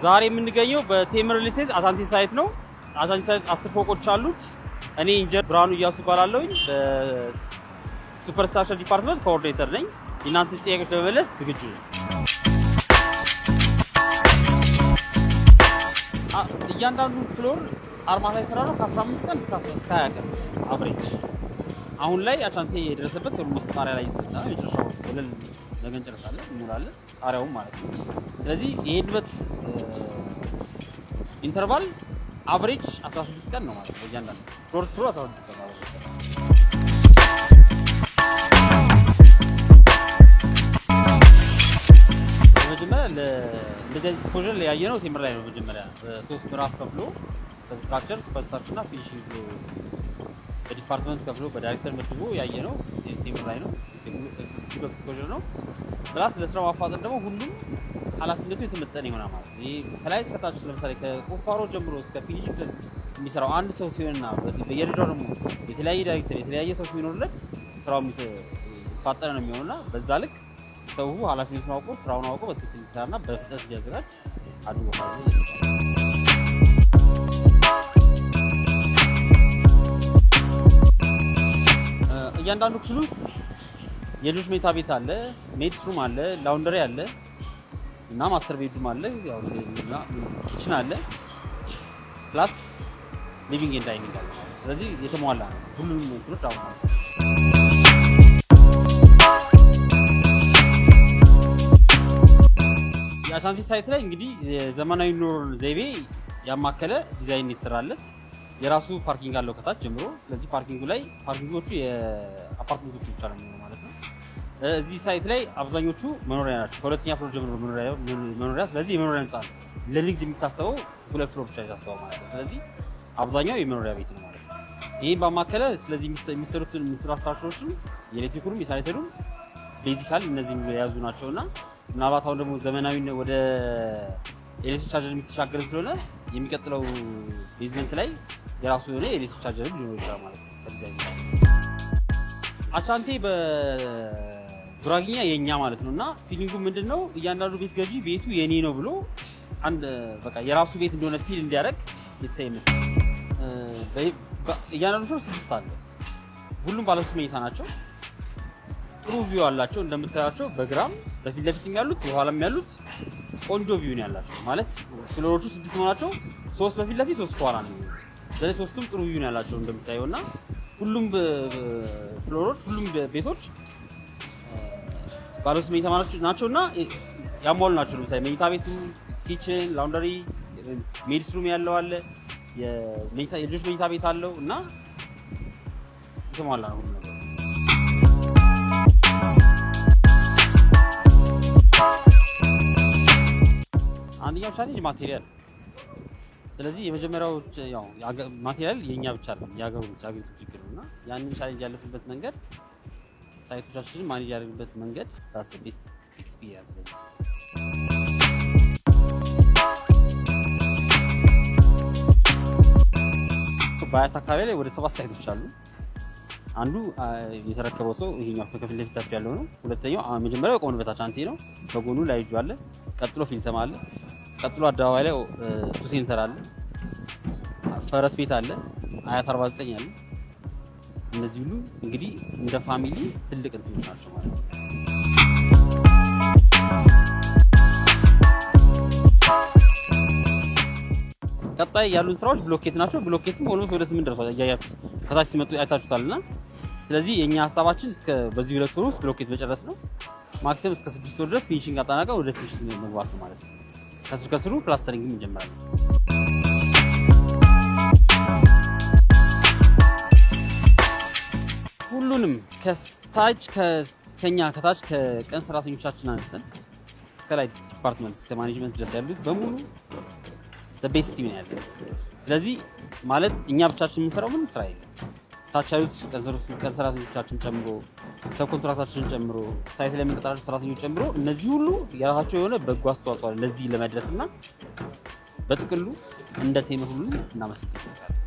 ዛሬ የምንገኘው በቴምር ሪል ስቴት አሳንቴ ሳይት ነው። አሳንቴ ሳይት 10 ፎቆች አሉት። እኔ ኢንጂነር ብርሃኑ እያሱ እባላለሁኝ። በሱፐር ስትራክቸር ዲፓርትመንት ኮኦርዲኔተር ነኝ። የእናንተ ጥያቄዎች ለመመለስ ዝግጁ ነኝ። እያንዳንዱ ፍሎር አርማታ የሰራ ነው ከ15 ቀን እስከ 20 ቀን አቨሬጅ። አሁን ላይ አሳንቴ የደረሰበት ኦልሞስት ጣሪያ ላይ ይሰሳ የጨረሻው ወለል ነገ እንጨርሳለን እንሞላለን ጣሪያውን ማለት ነው። ስለዚህ የሄድበት ኢንተርቫል አቨሬጅ 16 ቀን ነው ማለት ነው። እያንዳንዱ ፍሎር ፍሎር 16 ቀን ማለት ነው። መጀመሪያ ለእንደዚህ ኤክስፖዠር ላይ ያየነው ቴምር ላይ ነው። መጀመሪያ በሶስት ምዕራፍ ከፍሎ ስትራክቸር፣ ሱፐር ስትራክቸር እና ፊኒሺንግ በዲፓርትመንት ከፍሎ በዳይሬክተር መድቦ ያየነው ቴምር ላይ ነው። ኤክስፖዠር ነው። ፕላስ ለስራው ማፋጠን ደግሞ ሁሉም ኃላፊነቱ የተመጠነ ይሆናል ማለት ነው። ይሄ ከላይ እስከ ታች ለምሳሌ ከቁፋሮ ጀምሮ እስከ ፊኒሺንግ ድረስ የሚሰራው አንድ ሰው ሲሆንና በየደረጃው ደግሞ የተለያየ ዳይሬክተር የተለያየ ሰው ሲኖርለት ስራው የሚፋጠነ ነው የሚሆነውና በዛ ልክ ሰው ኃላፊነቱን አውቆ ስራውን አውቆ በትክክል ይሰራና በፍጥነት እንዲያዘጋጅ አድርጎታል። እያንዳንዱ ክፍል ውስጥ የልጆች መኝታ ቤት አለ፣ ሜድስ ሩም አለ፣ ላውንደሪ አለ እና ማስተር ቤድሩም አለ፣ ያው ኪችን አለ፣ ፕላስ ሊቪንግ ኤንድ ዳይኒንግ አለ። ስለዚህ የተሟላ ነው ሁሉንም እንትኖች አሁን ማለት ነው። የአሳንቴ ሳይት ላይ እንግዲህ ዘመናዊ ኑሮ ዘይቤ ያማከለ ዲዛይን የተሰራለት የራሱ ፓርኪንግ አለው ከታች ጀምሮ። ስለዚህ ፓርኪንጎቹ የአፓርትመንቶቹ ብቻ ነው የሚሆነው ማለት ነው። እዚህ ሳይት ላይ አብዛኞቹ መኖሪያ ናቸው። ከሁለተኛ ፍሎር ጀምሮ መኖሪያ። ስለዚህ የመኖሪያ ህንፃ ነው። ለንግድ የሚታሰበው 2 ፍሎር ብቻ የታሰበው ማለት ነው። ስለዚህ አብዛኛው የመኖሪያ ቤት ነው ማለት ነው። ይህም ባማከለ ስለዚህ የሚሰሩትን ኢንፍራስትራክቸሮችን የኤሌክትሪኩንም የሳኒተሩም ቤዚካሊ እነዚህ የያዙ ናቸውና ምናልባት አሁን ደግሞ ዘመናዊ ወደ ኤሌክትሪክ ቻርጀር የሚተሻገር ስለሆነ የሚቀጥለው ቤዝመንት ላይ የራሱ የሆነ ኤሌክትሪክ ቻርጀር ሊኖር ይችላል ማለት ነው። ከዲዛይን አሳንቴ በጉራጌኛ የኛ ማለት ነው እና ፊሊንጉ ምንድነው? እያንዳንዱ ቤት ገዢ ቤቱ የኔ ነው ብሎ አንድ በቃ የራሱ ቤት እንደሆነ ፊል እንዲያደርግ የተሰየመ እያንዳንዱ ፍሎር 6 አለ። ሁሉም ባለ 3 መኝታ ናቸው። ጥሩ ቪው አላቸው እንደምታያቸው። በግራም በፊት ለፊትም ያሉት በኋላም ያሉት ቆንጆ ቪው ነው ያላቸው ማለት ፍሎሮቹ 6 መሆናቸው 3 በፊት ለፊት 3 በኋላ ነው የሚሆኑት። ስለዚህ ሶስቱም ጥሩ ቪው ነው ያላቸው እንደምታየውና ሁሉም ፍሎሮች ሁሉም ቤቶች ባለ 3 መኝታ ናቸውና ያሟሉ ናቸው። ለምሳሌ መኝታ ቤቱ፣ ኪችን፣ ላውንደሪ፣ ሜድስ ሩም ያለው አለ፣ የልጆች መኝታ ቤት አለው እና የተሟላ ነው ሁሉ ነገር። አንደኛው ቻሌንጅ ማቴሪያል። ስለዚህ የመጀመሪያው ያው ማቴሪያል የኛ ብቻ አይደለም የሀገሩ ችግር ነውና ያንን ቻሌንጅ ያለፍንበት መንገድ ሳይቶቻችንን ማኔጅ ያደርግበት መንገድ that's the best experience ነው። በአያት አካባቢ ላይ ወደ 7 ሳይቶች አሉ። አንዱ የተረከበው ሰው ይሄኛው ከፊት ለፊታችሁ ያለው ነው። ሁለተኛው መጀመሪያው ቆመን በታች አንቴ ነው። በጎኑ ላይ ጁ አለ። ቀጥሎ ፊልሰም አለ። ቀጥሎ አደባባይ ላይ ቱ ሴንተር አለ። ፈረስ ቤት አለ። አያት 49 አለ። እነዚህ ሁሉ እንግዲህ እንደ ፋሚሊ ትልቅ እንትኖች ናቸው ማለት ነው። ቀጣይ ያሉን ስራዎች ብሎኬት ናቸው። ብሎኬትም ኦልሞስት ወደ 8 ደርሷል። ያያችሁ ከታች ሲመጡ አይታችሁታልና ስለዚህ የኛ ሐሳባችን እስከ በዚህ 2 ወር ውስጥ ብሎኬት መጨረስ ነው። ማክሲመም እስከ 6 ወር ድረስ ፊኒሺንግ አጠናቀን ወደ ፊኒሺንግ መግባት ነው ማለት ነው። ከስሩ ፕላስተሪንግ እንጀምራለን። ሁሉንም ከታች ከታች ከቀን ሰራተኞቻችን አንስተን እስከ ላይ ዲፓርትመንት እስከ ማኔጅመንት ድረስ ያሉት በሙሉ ቤስት ቲም ነው ያለው። ስለዚህ ማለት እኛ ብቻችን የምንሰራው ምንም ስራ የለም። ታች ያሉት ቀን ሰራተኞቻችን ጨምሮ ሰብ ኮንትራክታችንን ጨምሮ ሳይት ላይ የምንቀጥራቸው ሰራተኞች ጨምሮ እነዚህ ሁሉ የራሳቸው የሆነ በጎ አስተዋጽኦ አለ ለዚህ ለመድረስና በጥቅሉ እንደ ቴምር ሁሉ እናመሰግናለን።